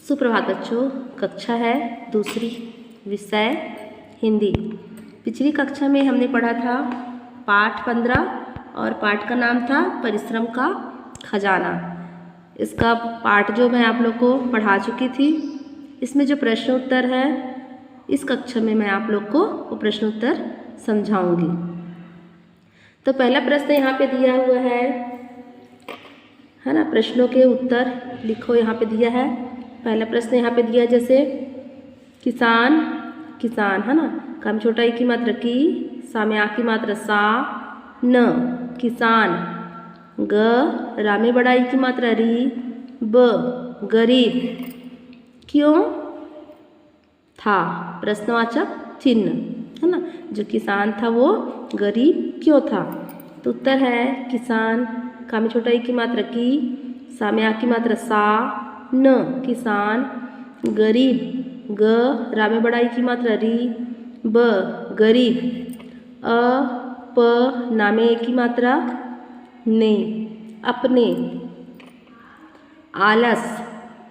सुप्रभात बच्चों। कक्षा है दूसरी, विषय हिंदी। पिछली कक्षा में हमने पढ़ा था पाठ 15 और पाठ का नाम था परिश्रम का खजाना। इसका पाठ जो मैं आप लोग को पढ़ा चुकी थी। इसमें जो प्रश्न उत्तर है इस कक्षा में मैं आप लोग को वो प्रश्न उत्तर समझाऊंगी। तो पहला प्रश्न यहाँ पे दिया हुआ है ना। प्रश्नों के उत्तर लिखो, यहाँ पे दिया है। पहला प्रश्न यहाँ पे दिया जैसे किसान, किसान है ना। कम छोटा ई की मात्रा की, सा में आ की मात्रा सा, न किसान। ग रा में बड़ा ई की मात्रा री, ब गरीब। क्यों था, प्रश्नवाचक चिन्ह है ना। जो किसान था वो गरीब क्यों था। तो उत्तर है किसान, का में छोटा ई की मात्रा की, सा में आ की मात्रा सा, न किसान गरीब। ग रा में बड़ा ई की मात्रा री, ब गरीब। अ प ना में ए की मात्रा ने, अपने। आलस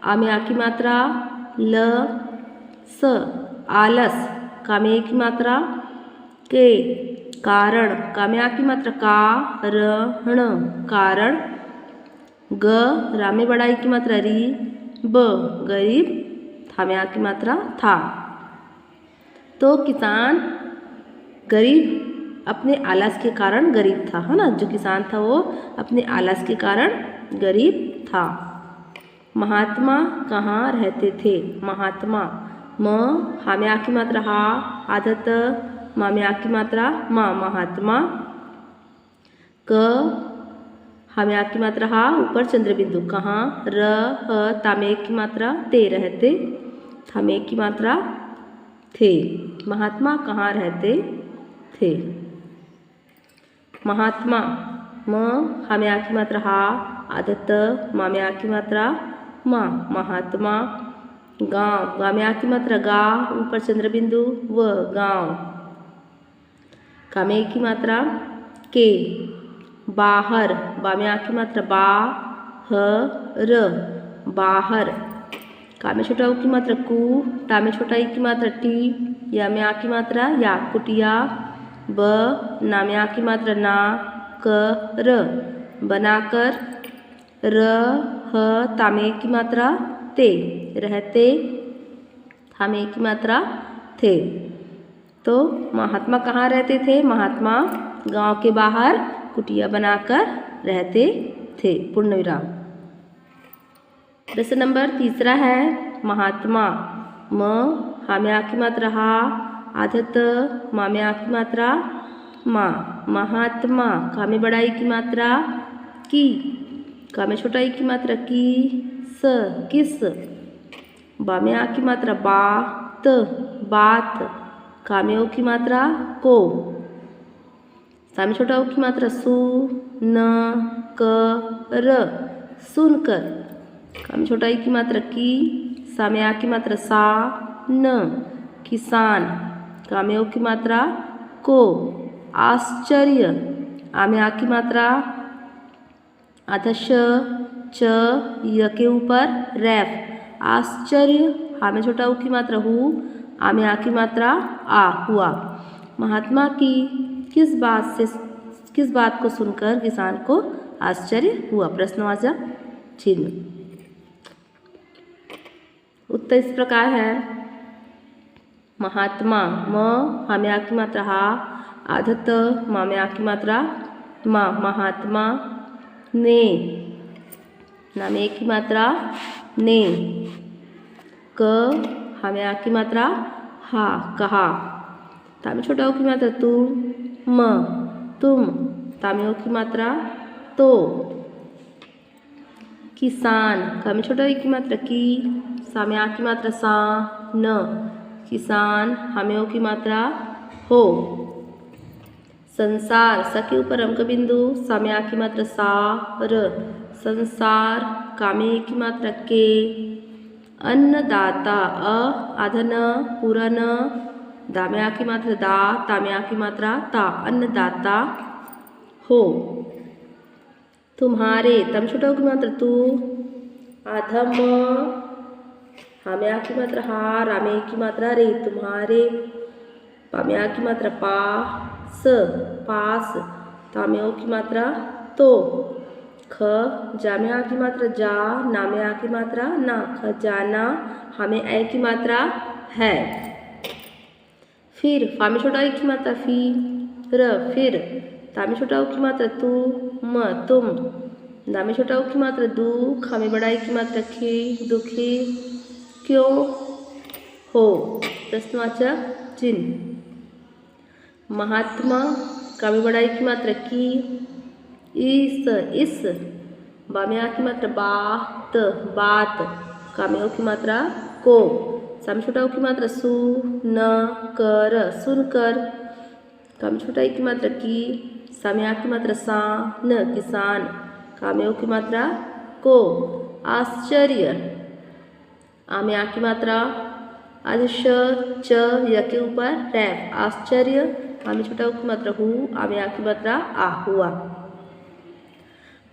आ में आ की मात्रा ल, स आलस। का में ए की मात्रा के, कारण। का में आ की मात्रा का, र ण कारण। ग रा में बड़ा ई की मात्रा री, ब गरीब। था में आ की मात्रा था। तो किसान गरीब अपने आलस के कारण गरीब था, है ना। जो किसान था वो अपने आलस के कारण गरीब था। महात्मा कहाँ रहते थे। महात्मा, म हा में आ की मात्रा हा, आधत मा में आ की मात्रा मा, महात्मा। क हा में आ की मात्रा हा, ऊपर चंद्र बिंदु। कहाँ, र ह ता में एक की मात्रा ते, रहते। था में एक की मात्रा थे। महात्मा कहाँ रहते थे। महात्मा, म हा में आ की मात्रा हा, आधत मा में आ की मात्रा मा, महात्मा। गाँव, गा में आ की मात्रा गा, ऊपर चंद्र बिंदु व, गाँव। का में एक की मात्रा के। बाहर, बा में आ की मात्रा बा, ह र बाहर। का में छोटा ऊ की मात्रा कु, टा में छोटा ई की मात्रा टी, या में आ की मात्रा या, कुटिया। ब ना में आ की मात्रा ना, क र बनाकर। र ह ता में एक की मात्रा ते, रहते। था में एक की मात्रा थे। तो महात्मा कहाँ रहते थे। महात्मा गांव के बाहर कुटिया बनाकर रहते थे। पूर्ण विराम। प्रश्न नंबर तीसरा है महात्मा, म हा में आ की मात्रा हा, आधत मा में आ की मात्रा मा, महात्मा। का में बड़ा ई की मात्रा की, का में छोटा ई की मात्रा की, स किस। बा में आ की मात्रा बा, त बात। का में ओ की मात्रा को, सा में छोटा ऊ की मात्रा सु, न क र सुनकर। का में छोटा ई की मात्रा की, सा में आ की मात्रा सा, न किसान। का में ओ की मात्रा को, आश्चर्य। आ में आ की मात्रा आधा श, च य के ऊपर रैफ, आश्चर्य। हा में छोटा ऊ की मात्रा हु, आ में आ की मात्रा आ, हुआ। महात्मा की किस बात को सुनकर किसान को आश्चर्य हुआ, प्रश्नवाचक चिन्ह। उत्तर इस प्रकार है। महात्मा, म हा में आ की मात्रा हा, आधत मा में आ की मात्रा मा, महात्मा। ने ना में एक की मात्रा ने। क हा में आ की मात्रा हा, कहा। ता में छोटा ऊ की मात्रा तू, म तुम। ता में ओ की मात्रा तो। किसान, का में छोटा ई की मात्रा की, सा में आ की मात्रा सा, न किसान। हा में ओ की मात्रा हो। संसार, सा के ऊपर अंक बिंदु, सा में आ की मात्रा सा, र संसार। का में ए की मात्रा के। अन्नदाता, अ आधा न पूरा न, दा में आ की मात्रा दा, ता में आ की मात्रा ता, अन्नदाता हो। तुम्हारे, तम छोटा की मात्रा तू, आधा म माम्या की मात्रा हा, रामे की मात्रा रे, तुम्हारे। पाम्या की मात्रा पा, स, पास। ताम्यों की मात्रा तो। ख, जाम्या की मात्रा जा, नाम्या की मात्रा ना, खजाना। हमें ए की मात्रा है। फिर फामे छोटा ई की मात्रा फी, र, फिर। तामे छोटा ऊ की मात्रा तू, म, तुम। दामे छोटा ऊ की मात्रा दू, खामे बड़ा ई की मात्रा खी, दुखी। क्यों, हो। प्रश्नवाचक चिन्ह। महात्मा, कामे बड़ा ई की मात्रा की, इस। बाम्या की मात्रा बात, बात। काम्यों की मात्रा को। सामे छोटा ऊ की मात्रा सु, न, कर, सुनकर। कामे छोटा ई की मात्रा की, साम्या की मात्रा सा, न, किसान। काम्यों की मात्रा को। आश्चर्य। आम्या की मात्रा आधे श, च, य के ऊपर रैफ, आश्चर्य। आमे छोटा ऊ की मात्रा हु, आम्या की मात्रा आ, हुआ।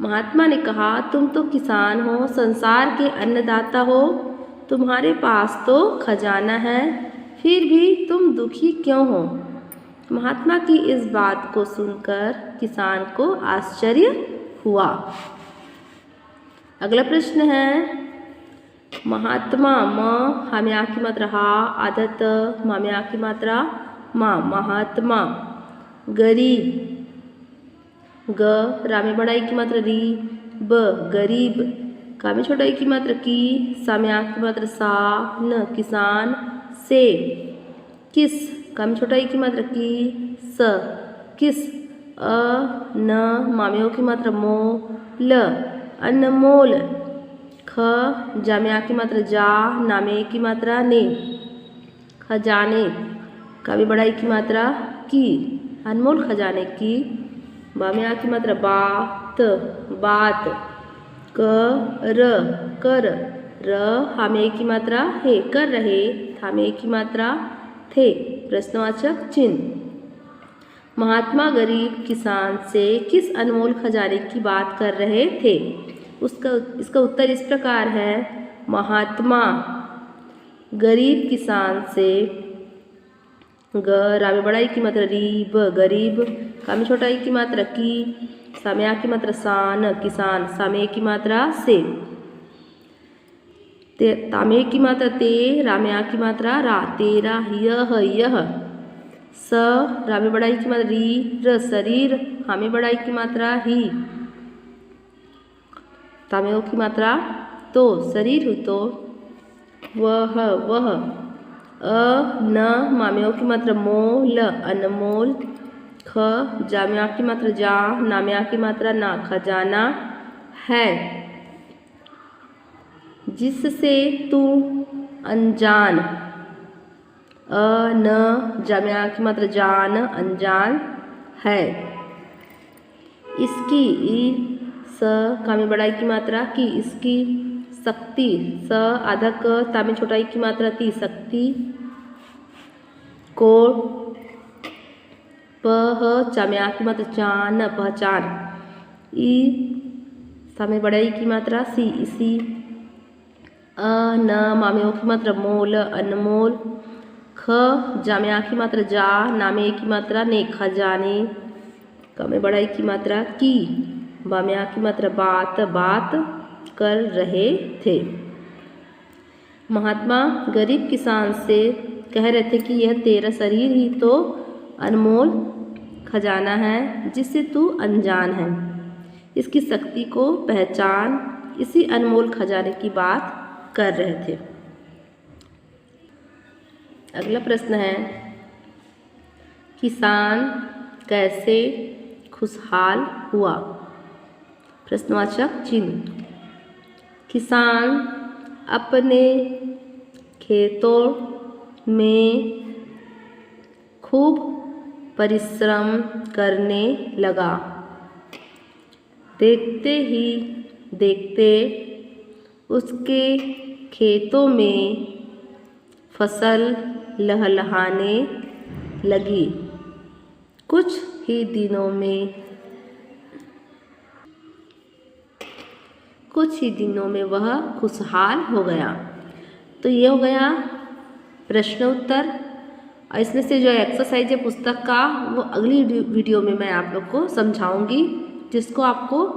महात्मा ने कहा, तुम तो किसान हो, संसार के अन्नदाता हो, तुम्हारे पास तो खजाना है, फिर भी तुम दुखी क्यों हो। महात्मा की इस बात को सुनकर किसान को आश्चर्य हुआ। अगला प्रश्न है, महात्मा, म, हाम्या की मात्रा हा, आधत, माम्या की मात्रा मा, महात्मा। गरीब, ग, रामे बड़ा ई की मात्रा री, ब, गरीब। कामे छोटा ई की मात्रा की, साम्या की मात्रा सा, न, किसान। से, किस। कामे छोटा ई की मात्रा की, स, किस। अ, न, माम्यों की मात्रा मो, ल, अनमोल। ख, जाम्या की मात्रा जा, नामे की मात्रा ने, खजाने। कामे बड़ा ई की मात्रा की, अनमोल खजाने की। बाम्या की मात्रा बात, बात। क, र, कर, र, हामे की मात्रा है, कर रहे। थामे की मात्रा थे। प्रश्नवाचक चिन्ह। महात्मा गरीब किसान से किस अनमोल खजाने की बात कर रहे थे। इसका उत्तर इस प्रकार है, महात्मा गरीब किसान से, ग, रामे बड़ा ई की मात्रा री, ब, गरीब। कामे छोटा ई की मात्रा की, साम्या की मात्रा सा, न, किसान। सामे की मात्रा से, तामे की मात्रा ते, राम्या की मात्रा रा, तेरा। यह। स, रामे बड़ा ई की मात्रा री, र, शरीर। हामे बड़ा ई की मात्रा ही, ताम्यों की मात्रा तो, शरीर हो तो। वह। अ, न, माम्यों की मात्रा मो, ल, अनमोल। ख, जाम्या की मात्रा जा, नाम्या की मात्रा ना, खजाना। है, जिससे तू अनजान। अ, न, जाम्या की मात्रा जान, अनजान है। इसकी, ई, स, कामे बड़ा ई की मात्रा की, इसकी। शक्ति, स, आधा क, तामे छोटा ई की मात्रा ती, शक्ति। कोट, प, ह, चाम्या की मात्रा चान, पहचान। ई, सामे बड़ा ई की मात्रा सी, इसी। अ, न, माम्यों की मात्रा मोल, अनमोल। ख, जाम्या की मात्रा जा, नामे की मात्रा ने, खजाने। कामे बड़ा ई की मात्रा की, बाम्या की मात्रा बात, बात कर रहे थे। महात्मा गरीब किसान से कह रहे थे कि यह तेरा शरीर ही तो अनमोल खजाना है, जिससे तू अनजान है। इसकी शक्ति को पहचान। इसी अनमोल खजाने की बात कर रहे थे। अगला प्रश्न है, किसान कैसे खुशहाल हुआ। प्रश्नवाचक चिन्ह। किसान अपने खेतों में खूब परिश्रम करने लगा। देखते ही देखते उसके खेतों में फसल लहलहाने लगी। कुछ ही दिनों में वह खुशहाल हो गया। तो ये हो गया प्रश्न उत्तर। और इसमें से जो एक्सरसाइज है पुस्तक का वो अगली वीडियो में मैं आप लोग को समझाऊंगी, जिसको आपको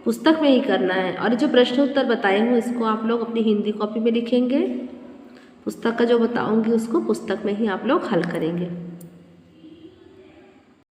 पुस्तक में ही करना है। और जो प्रश्न उत्तर बताए हूँ इसको आप लोग अपनी हिंदी कॉपी में लिखेंगे, पुस्तक का जो बताऊंगी उसको पुस्तक में ही आप लोग हल करेंगे।